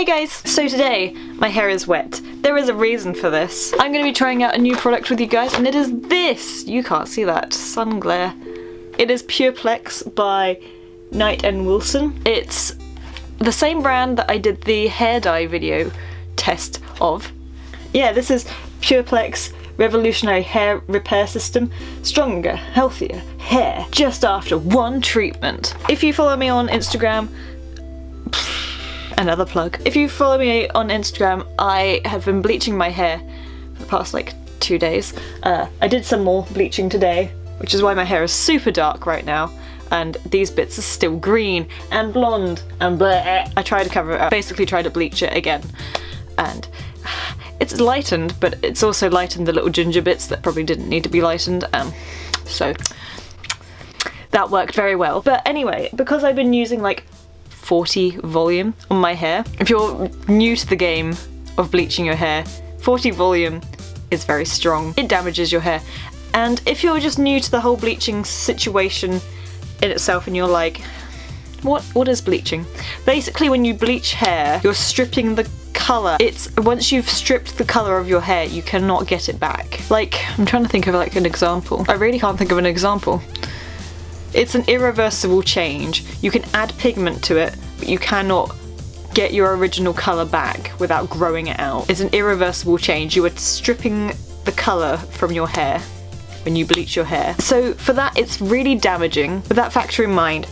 Hey guys! So today, my hair is wet. There is a reason for this. I'm going to be trying out a new product with you guys, and it is this! You can't see that. Sun glare. It is Pureplex by knight&wilson. It's the same brand that I did the hair dye video test of. Yeah, this is Pureplex Revolutionary Hair Repair System. Stronger, healthier hair just after one treatment. If you follow me on Instagram, another plug. If you follow me on Instagram, I have been bleaching my hair for the past like 2 days. I did some more bleaching today, which is why my hair is super dark right now. And these bits are still green and blonde and bleh. I tried to cover it up, basically tried to bleach it again. And it's lightened, but it's also lightened the little ginger bits that probably didn't need to be lightened. So that worked very well. But anyway, because I've been using like 40 volume on my hair. If you're new to the game of bleaching your hair, 40 volume is very strong. It damages your hair. And if you're just new to the whole bleaching situation in itself and you're like, what is bleaching? Basically when you bleach hair, you're stripping the colour. Once you've stripped the colour of your hair, you cannot get it back. Like, I'm trying to think of like an example. I really can't think of an example. It's an irreversible change. You can add pigment to it, but you cannot get your original colour back without growing it out. It's an irreversible change. You are stripping the colour from your hair when you bleach your hair. So for that, it's really damaging. With that factor in mind,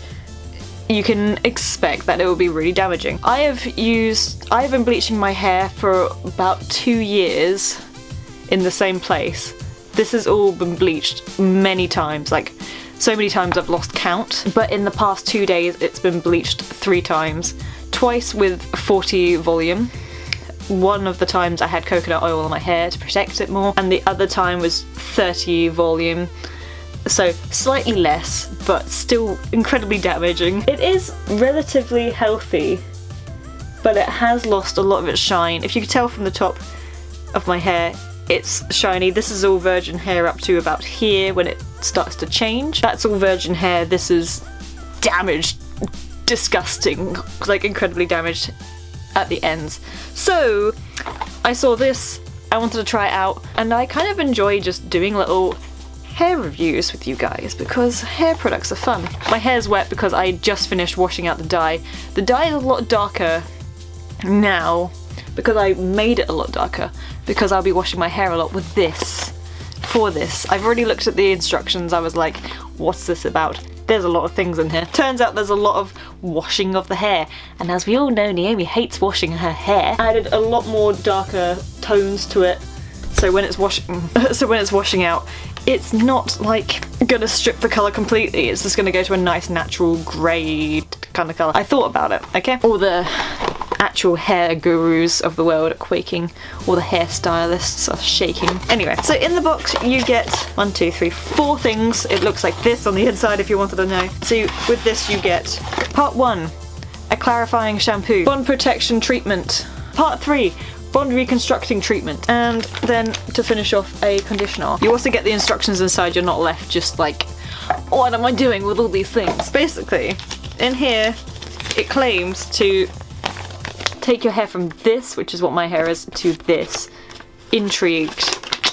you can expect that it will be really damaging. I've been bleaching my hair for about 2 years in the same place. This has all been bleached many times, like so many times I've lost count, but in the past 2 days it's been bleached 3 times. Twice with 40 volume. One of the times I had coconut oil on my hair to protect it more, and the other time was 30 volume. So slightly less, but still incredibly damaging. It is relatively healthy, but it has lost a lot of its shine. If you could tell from the top of my hair, it's shiny. This is all virgin hair up to about here when it starts to change. That's all virgin hair. This is damaged, disgusting, like incredibly damaged at the ends. So I saw this, I wanted to try it out, and I kind of enjoy just doing little hair reviews with you guys because hair products are fun. My hair's wet because I just finished washing out the dye. The dye is a lot darker now because I made it a lot darker because I'll be washing my hair a lot with this. For this, I've already looked at the instructions. I was like, what's this about? There's a lot of things in here. Turns out there's a lot of washing of the hair, and as we all know, Naomi hates washing her hair. I added a lot more darker tones to it, so when it's washing out, it's not like gonna strip the colour completely. It's just gonna go to a nice natural grey kind of colour. I thought about it, okay? All the actual hair gurus of the world are quaking, all the hairstylists are shaking. Anyway, so in the box you get 1, 2, 3, 4 things. It looks like this on the inside if you wanted to know. So with this you get part 1, a clarifying shampoo, bond protection treatment, part 3, bond reconstructing treatment, and then to finish off a conditioner. You also get the instructions inside. You're not left just like, what am I doing with all these things? Basically, in here it claims to take your hair from this, which is what my hair is, to this. Intrigued.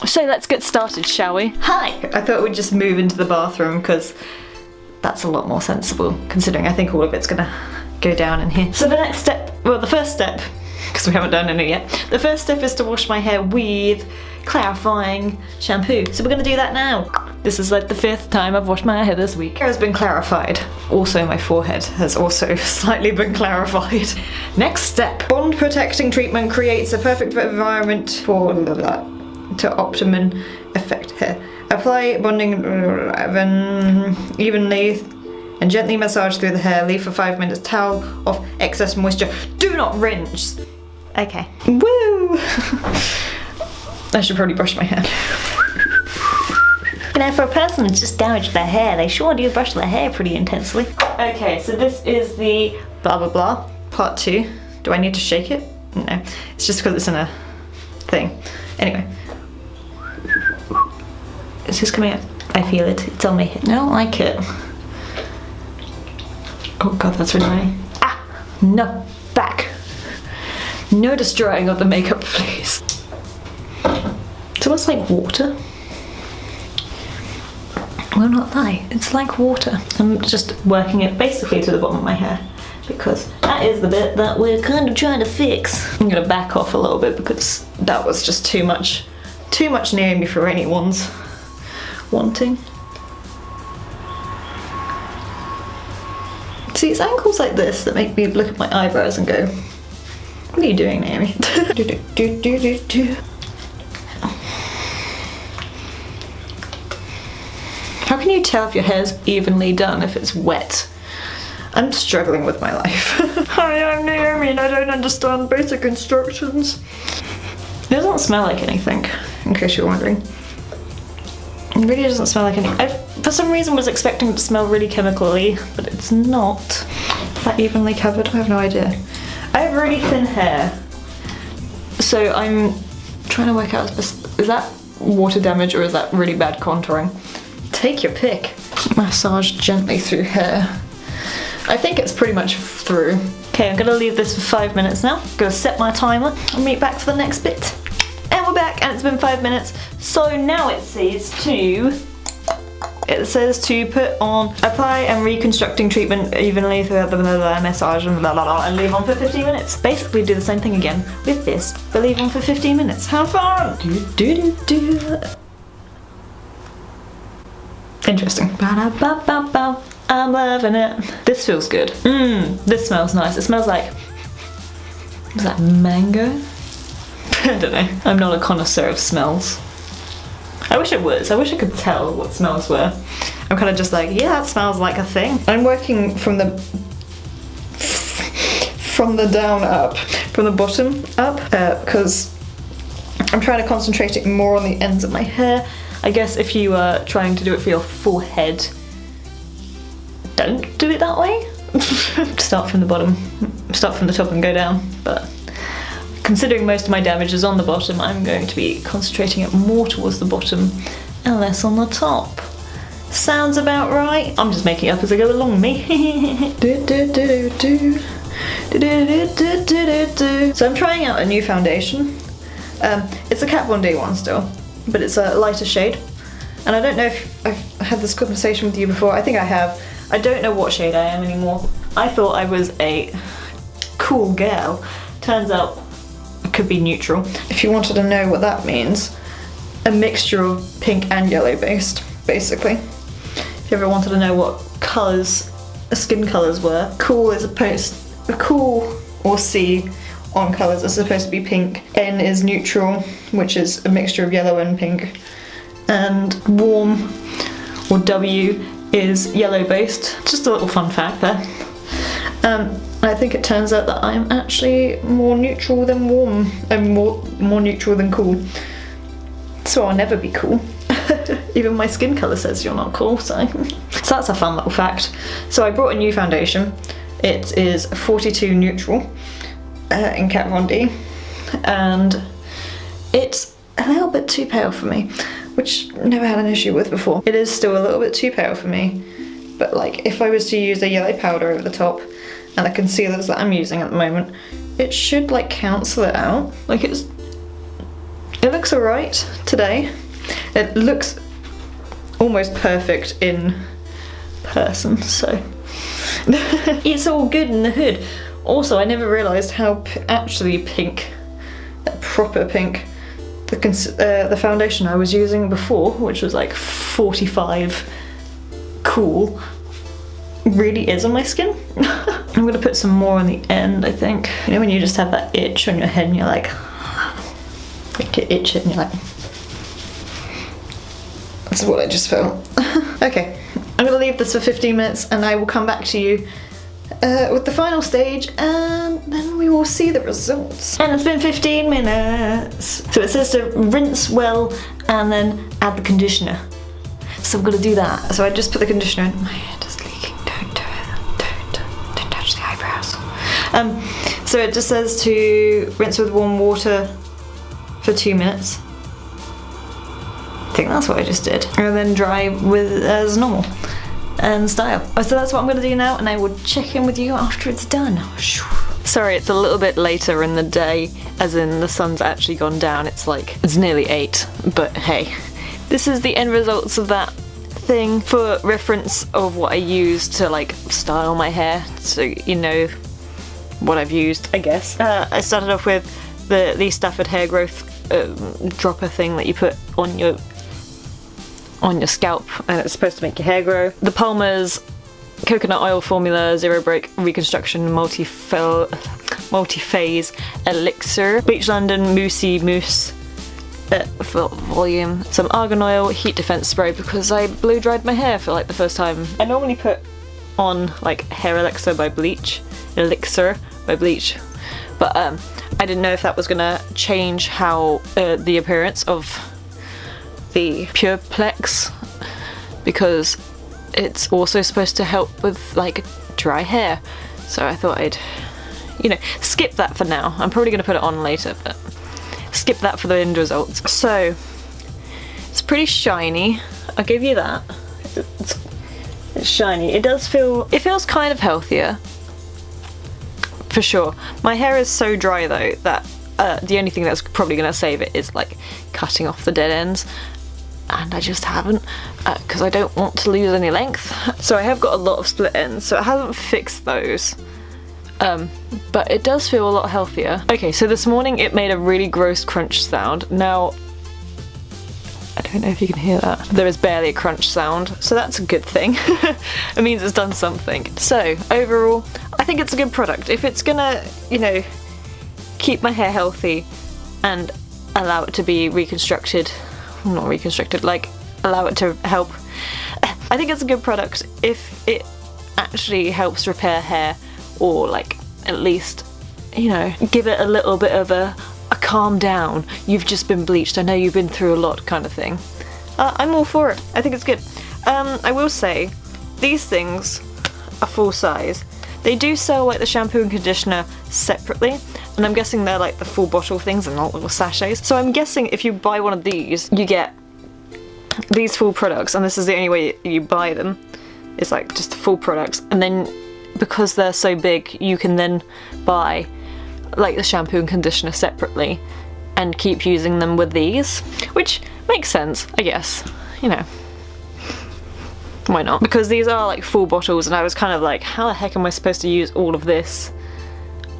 So let's get started, shall we? Hi! I thought we'd just move into the bathroom because that's a lot more sensible, considering I think all of it's gonna go down in here. So the next step, well, the first step, because we haven't done any yet, the first step is to wash my hair with clarifying shampoo. So we're gonna do that now. This is like the 5th time I've washed my hair this week. Hair has been clarified. Also my forehead has also slightly been clarified. Next step. Bond protecting treatment creates a perfect environment for to optimum effect hair. Apply bonding evenly and gently massage through the hair. Leave for 5 minutes. Towel off excess moisture. Do not rinse. Okay. Woo! I should probably brush my hair. You know, for a person who's just damaged their hair, they sure do brush their hair pretty intensely. Okay, so this is the blah blah blah, part 2. Do I need to shake it? No, it's just because it's in a thing. Anyway. Is this coming out? I feel it, it's on my head. I don't like it. Oh god, that's really annoying. Ah, no, back. No destroying of the makeup, please. It smells like water. Will not lie, it's like water. I'm just working it basically to the bottom of my hair because that is the bit that we're kind of trying to fix. I'm gonna back off a little bit because that was just too much near me for anyone's wanting. See, it's angles like this that make me look at my eyebrows and go, what are you doing, Naomi? How can you tell if your hair's evenly done if it's wet? I'm struggling with my life. Hi, I'm Naomi and I don't understand basic instructions. It doesn't smell like anything, in case you're wondering. It really doesn't smell like anything. I, for some reason, was expecting it to smell really chemically, but it's not. Is that evenly covered? I have no idea. I have really thin hair, so I'm trying to work out, is that water damage or is that really bad contouring? Take your pick. Massage gently through hair. I think it's pretty much through. Okay, I'm gonna leave this for 5 minutes now. I'm gonna set my timer and meet back for the next bit. And we're back, and it's been 5 minutes. So now it says to put on apply and reconstructing treatment evenly throughout the massage and and leave on for 15 minutes. Basically do the same thing again with this, but leave on for 15 minutes. Have fun! Interesting. I'm loving it. This feels good. This smells nice. It smells like, is that mango? I don't know. I'm not a connoisseur of smells. I wish it was. I wish I could tell what smells were. I'm kind of just like, yeah, that smells like a thing. I'm working from the down up, from the bottom up, because I'm trying to concentrate it more on the ends of my hair. I guess if you are trying to do it for your full head, don't do it that way. Start from the bottom, start from the top and go down. But considering most of my damage is on the bottom, I'm going to be concentrating it more towards the bottom and less on the top. Sounds about right. I'm just making it up as I go along, me. So I'm trying out a new foundation. It's a Kat Von D one still, but it's a lighter shade. And I don't know if I've had this conversation with you before. I think I have. I don't know what shade I am anymore. I thought I was a cool girl. Turns out it could be neutral. If you wanted to know what that means, a mixture of pink and yellow based, basically. If you ever wanted to know what colours, skin colours were, cool or C on colours are supposed to be pink. N is neutral, which is a mixture of yellow and pink. And warm, or W, is yellow based. Just a little fun fact there. I think it turns out that I'm actually more neutral than warm, and more neutral than cool. So I'll never be cool. Even my skin colour says you're not cool, so that's a fun little fact. So I brought a new foundation. It is 42 neutral in Kat Von D, and it's a little bit too pale for me, which I never had an issue with before. It is still a little bit too pale for me, but like if I was to use a yellow powder over the top and the concealers that I'm using at the moment, it should like cancel it out. Like it looks alright today. It looks almost perfect in person, so it's all good in the hood. Also, I never realised how actually pink, proper pink, the foundation I was using before, which was like 45 cool, really is on my skin. I'm gonna put some more on the end, I think. You know when you just have that itch on your head and you're like you itch it and you're like, that's what I just felt. Okay, I'm gonna leave this for 15 minutes and I will come back to you with the final stage, and then we will see the results. And it's been 15 minutes. So it says to rinse well and then add the conditioner. So I'm gonna do that. So I just put the conditioner in. My head is leaking. Don't do it. Don't touch the eyebrows. So it just says to rinse with warm water for 2 minutes. I think that's what I just did. And then dry with as normal. And style. So that's what I'm going to do now, and I will check in with you after it's done. Sorry, it's a little bit later in the day, as in the sun's actually gone down. It's nearly 8, but hey. This is the end results of that thing for reference of what I used to like style my hair, so you know what I've used, I guess. I started off with the Stafford hair growth dropper thing that you put on your scalp, and it's supposed to make your hair grow. The Palmer's coconut oil formula zero break reconstruction multi-phase elixir, Bleach London Moussey Mousse volume, some argan oil heat defense spray because I blow dried my hair for like the first time. I normally put on like hair elixir by Bleach, but I didn't know if that was gonna change how the appearance of the Pureplex, because it's also supposed to help with like dry hair, so I thought I'd, you know, skip that for now. I'm probably gonna put it on later, but skip that for the end results. So it's pretty shiny, I'll give you that. It's shiny. It feels kind of healthier, for sure. My hair is so dry though that the only thing that's probably gonna save it is like cutting off the dead ends, and I just haven't, because I don't want to lose any length. So I have got a lot of split ends, so it hasn't fixed those. But it does feel a lot healthier. Okay, so this morning it made a really gross crunch sound. Now, I don't know if you can hear that. There is barely a crunch sound, so that's a good thing. It means it's done something. So, overall, I think it's a good product. If it's gonna, you know, keep my hair healthy and allow it to be reconstructed, not reconstructed, like allow it to help, I think it's a good product if it actually helps repair hair, or like at least, you know, give it a little bit of a calm down, you've just been bleached, I know you've been through a lot kind of thing. I'm all for it. I think it's good. I will say these things are full size. They do sell like the shampoo and conditioner separately, and I'm guessing they're like the full bottle things and not little sachets. So I'm guessing if you buy one of these, you get these full products, and this is the only way you buy them. It's like just the full products, and then because they're so big, you can then buy like the shampoo and conditioner separately and keep using them with these, which makes sense, I guess, you know. Why not? Because these are like full bottles, and I was kind of like, how the heck am I supposed to use all of this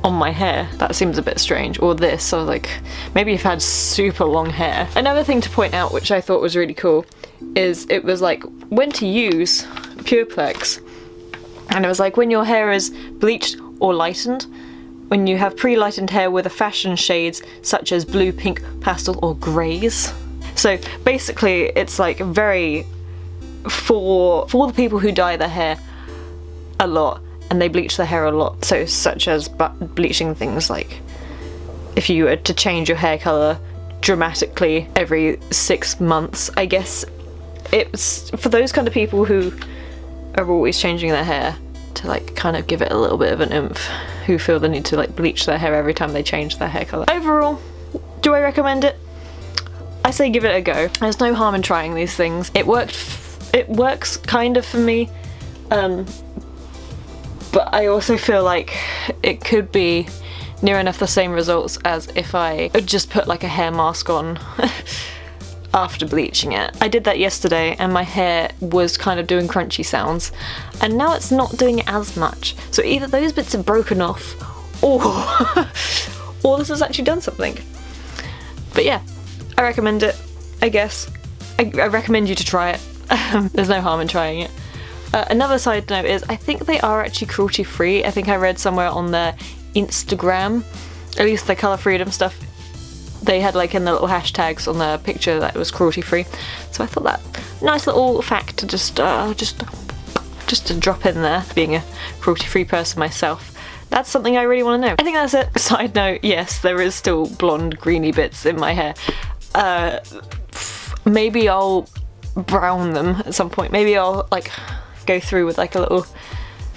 on my hair? That seems a bit strange. Or this, so I was like, maybe if I had super long hair. Another thing to point out, which I thought was really cool, is it was like when to use Pureplex. And it was like when your hair is bleached or lightened, when you have pre-lightened hair with a fashion shades such as blue, pink, pastel or greys. So basically it's like very for the people who dye their hair a lot and they bleach their hair a lot. So such as bleaching things like if you were to change your hair colour dramatically every 6 months, I guess it's for those kind of people who are always changing their hair to like kind of give it a little bit of an oomph, who feel the need to like bleach their hair every time they change their hair colour. Overall, do I recommend it? I say give it a go. There's no harm in trying these things. It works kind of for me, but I also feel like it could be near enough the same results as if I just put like a hair mask on after bleaching it. I did that yesterday and my hair was kind of doing crunchy sounds, and now it's not doing it as much. So either those bits are broken off or this has actually done something. But yeah, I recommend it, I guess. I recommend you to try it. There's no harm in trying it. Another side note is I think they are actually cruelty free. I think I read somewhere on their Instagram, at least the Colour Freedom stuff, they had like in the little hashtags on the picture that it was cruelty free. So I thought that nice little fact to just to drop in there, being a cruelty free person myself. That's something I really want to know. I think that's it. Side note, yes, there is still blonde greeny bits in my hair. Maybe I'll brown them at some point. Maybe I'll like go through with like a little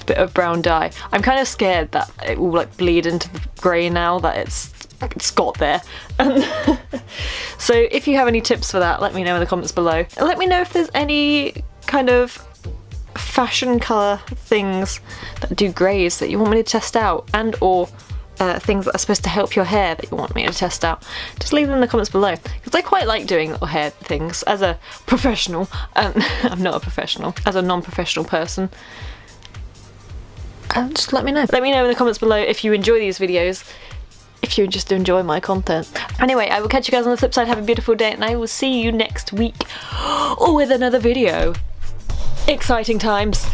bit of brown dye. I'm kind of scared that it will like bleed into the grey now that it's got there. So if you have any tips for that, let me know in the comments below. And let me know if there's any kind of fashion colour things that do greys that you want me to test out, and or things that are supposed to help your hair that you want me to test out, just leave them in the comments below, because I quite like doing little hair things as a professional. I'm not a professional, as a non-professional person. Just let me know. Let me know in the comments below if you enjoy these videos, if you just enjoy my content. Anyway, I will catch you guys on the flip side. Have a beautiful day, and I will see you next week, or with another video. Exciting times.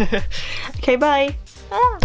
Okay, bye. Ah.